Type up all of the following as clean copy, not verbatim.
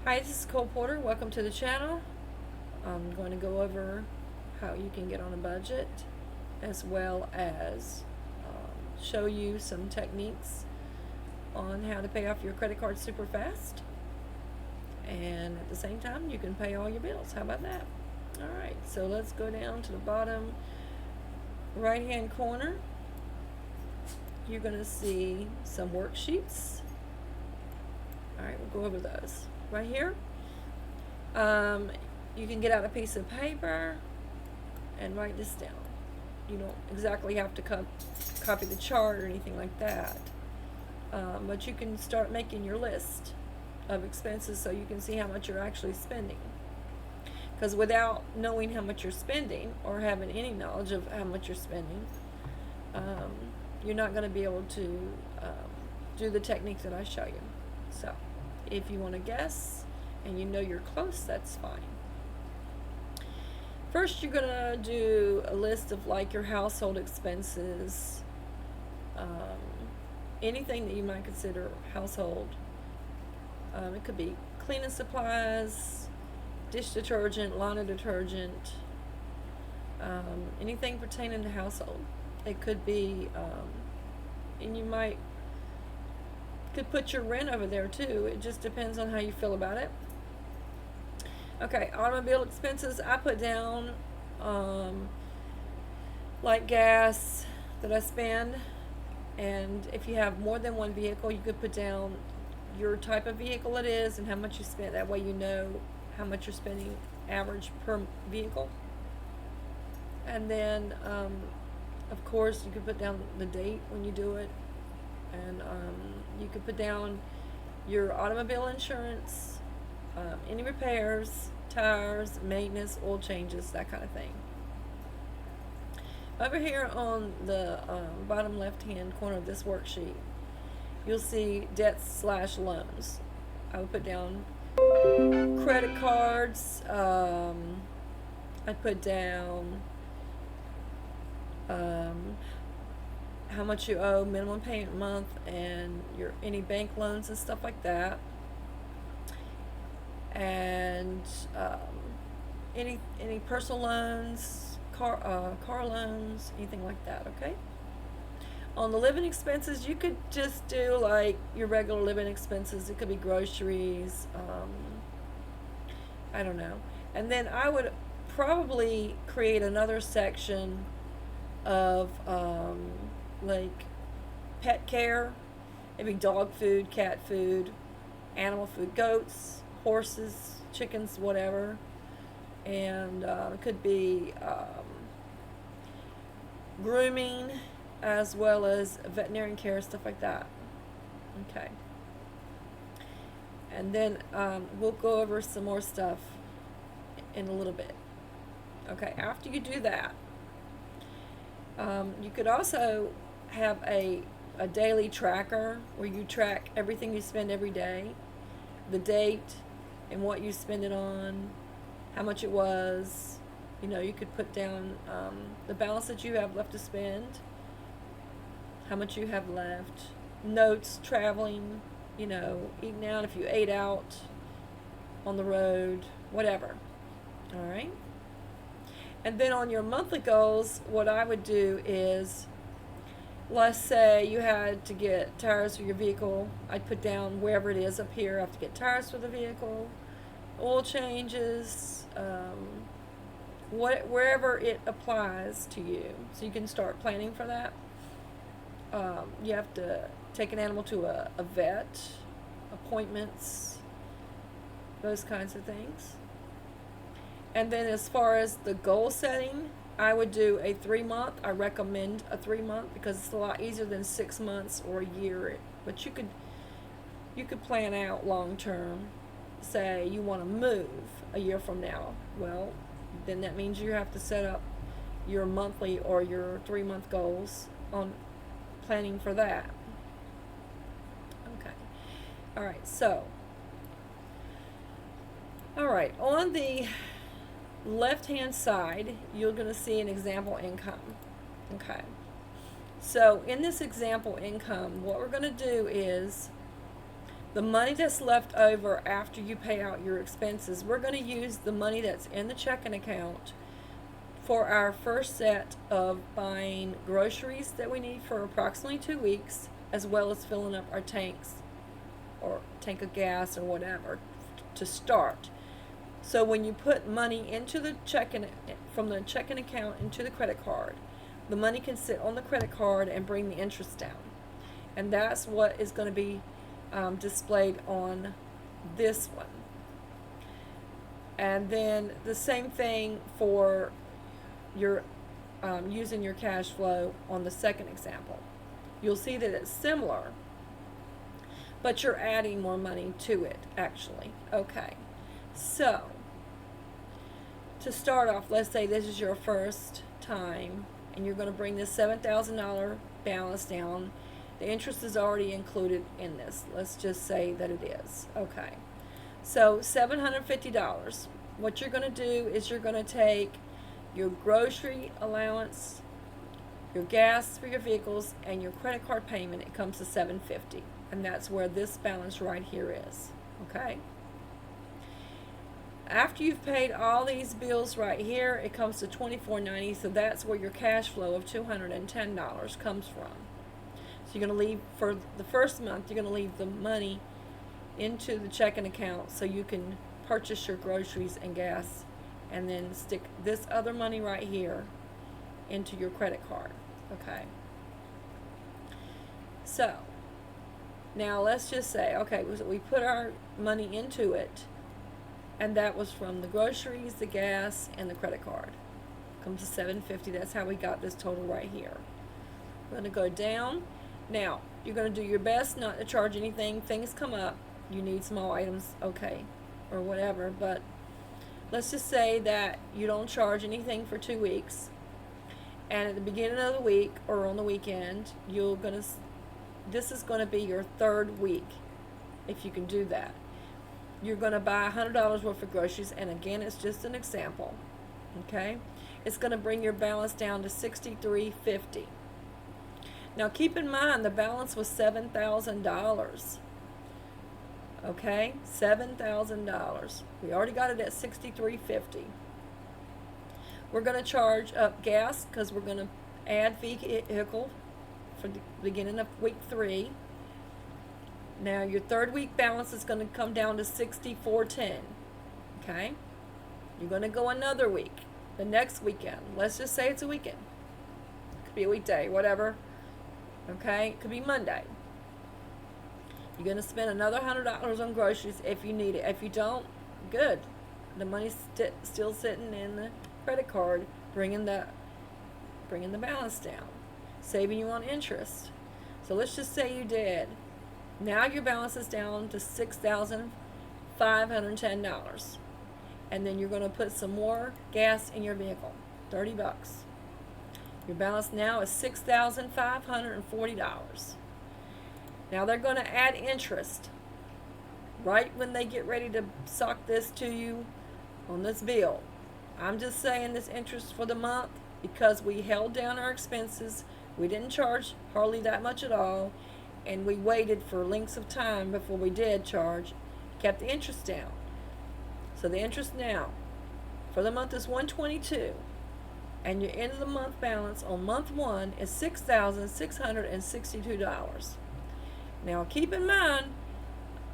Hi, this is Cole Porter. Welcome to the channel. I'm going to go over how you can get on a budget, as well as show you some techniques on how to pay off your credit card super fast. And at the same time, you can pay all your bills. How about that? Alright, so let's go down to the bottom right hand corner. You're going to see some worksheets. Alright, we'll go over those. Right here, you can get out a piece of paper and write this down. You don't exactly have to copy the chart or anything like that, but you can start making your list of expenses so you can see how much you're actually spending. Because without knowing how much you're spending, or having any knowledge of how much you're spending, you're not going to be able to do the technique that I show you. So if you want to guess and you know you're close, that's fine. First, you're going to do a list of like your household expenses, anything that you might consider household. It could be cleaning supplies, dish detergent, laundry detergent, anything pertaining to household. It could be, and you could put your rent over there too. It just depends on how you feel about it. Okay, automobile expenses, I put down like gas that I spend, and if you have more than one vehicle, you could put down your type of vehicle it is and how much you spent. That way you know how much you're spending average per vehicle. And then of course you could put down the date when you do it, and you could put down your automobile insurance, any repairs, tires, maintenance, oil changes, that kind of thing. Over here on the bottom left hand corner of this worksheet, you'll see debts / loans. I would put down credit cards. I put down how much you owe, minimum payment a month, and your any bank loans and stuff like that, and any personal loans, car loans, anything like that. Okay. On the living expenses, you could just do like your regular living expenses. It could be groceries, I don't know. And then I would probably create another section of like pet care. Maybe dog food, cat food, animal food, goats, horses, chickens, whatever. And it could be grooming, as well as veterinarian care, stuff like that. Okay. And then we'll go over some more stuff in a little bit. Okay, after you do that, you could also have a daily tracker where you track everything you spend every day, the date and what you spend it on, how much it was. You know, you could put down the balance that you have left to spend, how much you have left, notes, traveling, you know, eating out if you ate out on the road, whatever. All right. And then on your monthly goals, what I would do is, let's say you had to get tires for your vehicle. I'd put down wherever it is up here. I have to get tires for the vehicle, oil changes, wherever it applies to you. So you can start planning for that. You have to take an animal to a vet, appointments, those kinds of things. And then as far as the goal setting, I would do a 3-month. I recommend a 3-month because it's a lot easier than 6 months or a year. But you could plan out long term. Say you want to move a year from now. Well, then that means you have to set up your monthly or your 3-month goals on planning for that. Okay. All right. So, all right, on the left hand side, you're going to see an example income. Okay, so in this example income, what we're going to do is The money that's left over after you pay out your expenses, we're going to use the money that's in the checking account for our first set of buying groceries that we need for approximately 2 weeks, as well as filling up our tanks or tank of gas or whatever to start. So when you put money into the from the checking account into the credit card, the money can sit on the credit card and bring the interest down. And that's what is going to be displayed on this one. And then the same thing for your using your cash flow on the second example. You'll see that it's similar, but you're adding more money to it actually. Okay, so to start off, let's say this is your first time and you're going to bring this $7,000 balance down. The interest is already included in this. Let's just say that it is. Okay, so $750. What you're going to do is you're going to take your grocery allowance, your gas for your vehicles, and your credit card payment. It comes to $750, and that's where this balance right here is. Okay, after you've paid all these bills right here, it comes to $24.90, so that's where your cash flow of $210 comes from. So you're going to leave, for the first month, you're going to leave the money into the checking account so you can purchase your groceries and gas, and then stick this other money right here into your credit card. Okay, so now let's just say, okay, we put our money into it, and that was from the groceries, the gas, and the credit card. Comes to $750. That's how we got this total right here. We're going to go down. Now you're going to do your best not to charge anything. Things come up, you need small items, okay, or whatever, but let's just say that you don't charge anything for 2 weeks, and at the beginning of the week or on the weekend, this is going to be your third week, if you can do that. You're going to buy $100 worth of groceries, and again, it's just an example. Okay, it's going to bring your balance down to $63.50. Now keep in mind the balance was $7,000. Okay, $7,000. We already got it at $63.50. We're going to charge up gas because we're going to add vehicle for the beginning of week 3. Now your third week balance is going to come down to $64.10. Okay, you're going to go another week, the next weekend. Let's just say it's a weekend. It could be a weekday, whatever. Okay, it could be Monday. You're going to spend another $100 on groceries if you need it. If you don't, good. The money's still sitting in the credit card, bringing the balance down, saving you on interest. So let's just say you did. Now your balance is down to $6,510, and then you're going to put some more gas in your vehicle, $30. Your balance now is $6,540. Now they're going to add interest right when they get ready to sock this to you on this bill. I'm just saying this interest for the month because we held down our expenses. We didn't charge hardly that much at all, and we waited for lengths of time before we did charge, kept the interest down. So the interest now for the month is $122, and your end of the month balance on month 1 is $6,662. Now keep in mind,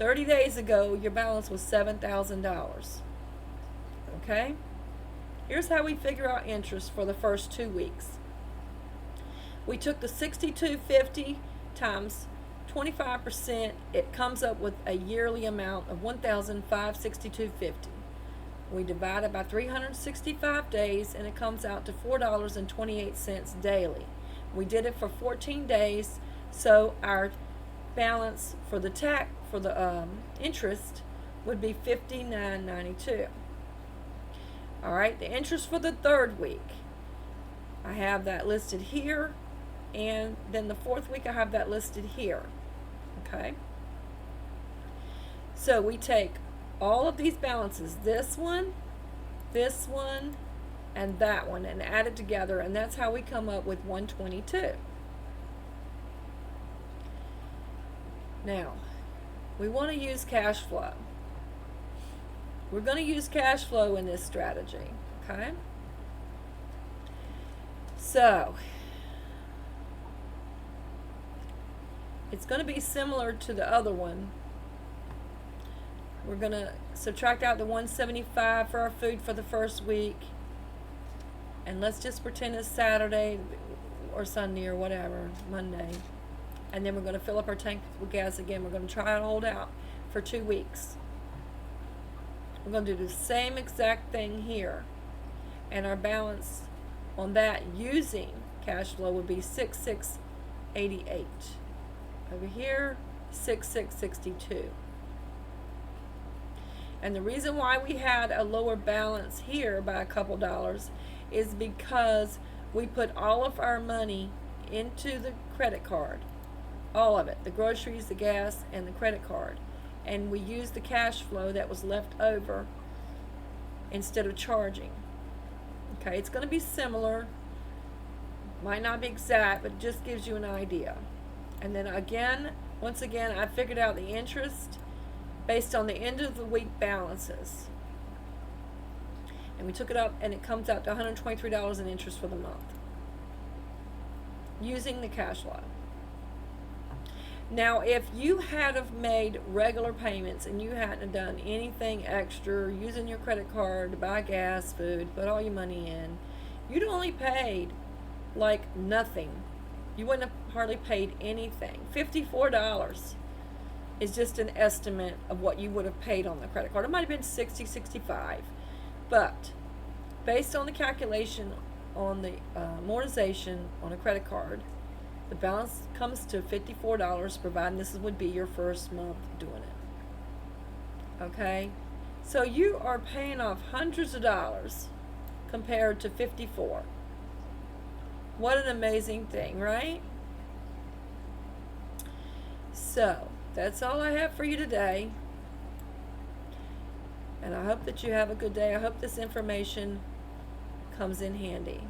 30 days ago your balance was $7,000. Okay? Here's how we figure out interest for the first 2 weeks. We took the $62.50 times 25%. It comes up with a yearly amount of $1,562.50. We divide it by 365 days, and it comes out to $4.28 daily. We did it for 14 days, so our balance for the interest would be $59.92. All right, the interest for the third week, I have that listed here, and then the fourth week I have that listed here. Okay, so we take all of these balances, this one, and that one, and add it together, and that's how we come up with 122. Now, we want to use cash flow. We're going to use cash flow in this strategy, okay? So, it's going to be similar to the other one. We're going to subtract out the $175 for our food for the first week. And let's just pretend it's Saturday or Sunday or whatever, Monday. And then we're going to fill up our tank with gas again. We're going to try and hold out for 2 weeks. We're going to do the same exact thing here. And our balance on that using cash flow would be 6688. Over here, 6662. And the reason why we had a lower balance here by a couple dollars is because we put all of our money into the credit card. All of it. The groceries, the gas, and the credit card. And we used the cash flow that was left over instead of charging. Okay, it's going to be similar. Might not be exact, but it just gives you an idea. And then again, once again, I figured out the interest based on the end of the week balances. And we took it up, and it comes out to $123 in interest for the month using the cash flow. Now, if you had have made regular payments and you hadn't done anything extra, using your credit card to buy gas, food, put all your money in, you'd only paid like nothing. You wouldn't have hardly paid anything. $54 is just an estimate of what you would have paid on the credit card. It might have been $60, $65. But based on the calculation on the amortization on a credit card, the balance comes to $54, providing this would be your first month doing it. Okay? So you are paying off hundreds of dollars compared to 54. What an amazing thing, right? So, that's all I have for you today. And I hope that you have a good day. I hope this information comes in handy.